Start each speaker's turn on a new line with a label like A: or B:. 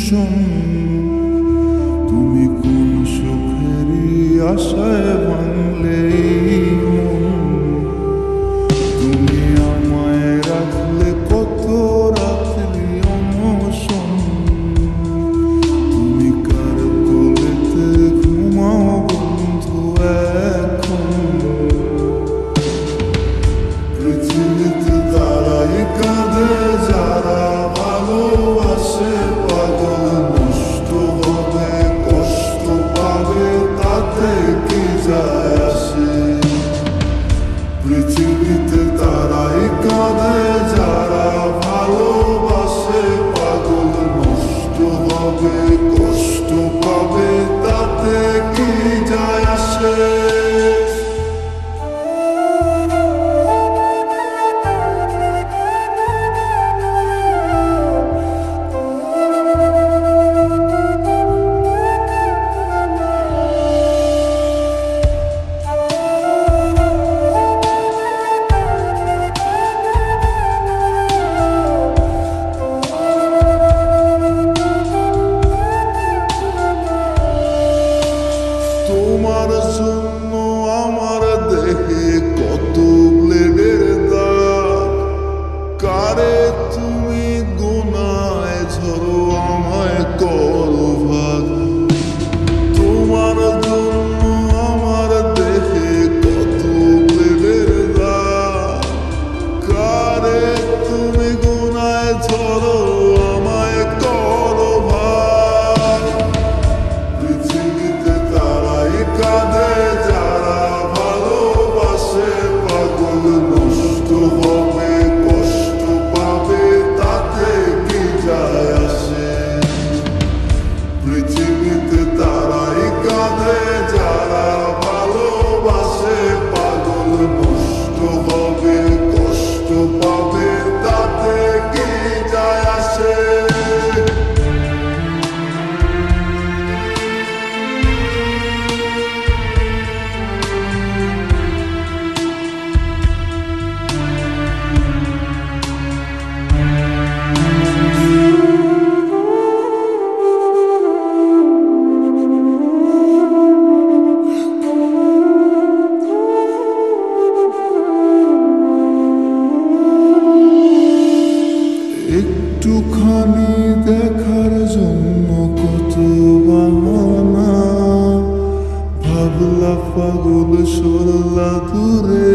A: ভীষণ। তুমি কোন সুখেরই আশায় ভাঙলে এই মন? তুমি আমায় রাখলে কত রাত্রি অনশন। তুমি কার কোলেতে ঘুমাও বন্ধু এখন? পৃথিবীতে তারাই কাঁদে যারা ভালোবাসে, পাগল নষ্ট হবে কষ্ট পাবে তাতে কি যায় আসে? পৃথিবীতে তারাই কাঁদে যারা ভালোবাসে, পাগল নষ্ট হবে কষ্ট পাবে তাতে কি যায় আসে? তোমার জন্য আমার দেহে কত ব্লেডের দাগ। কারে তুমি গুনায় ঝরো আমায় করো ভাগ। তোমার জন্য আমার দেহে কত ব্লেডের দাগ। কারে তুমি গুনায় ঝরো আমায় করো ভাগ। পৃথিবীতে তারাই কাঁদে যারা ভালোবাসে, পাগল নষ্ট হবে কষ্ট পাবে তাতে কি যায় আসে? পৃথিবীতে তারাই কাঁদে যারা ভালোবাসে, পাগল নষ্ট হবে কষ্ট পাবে তাতে কি যায় আসে? একটুখানি দেখার জন্য কত বাহানা, ভাবলা পাগল সরলা দূরে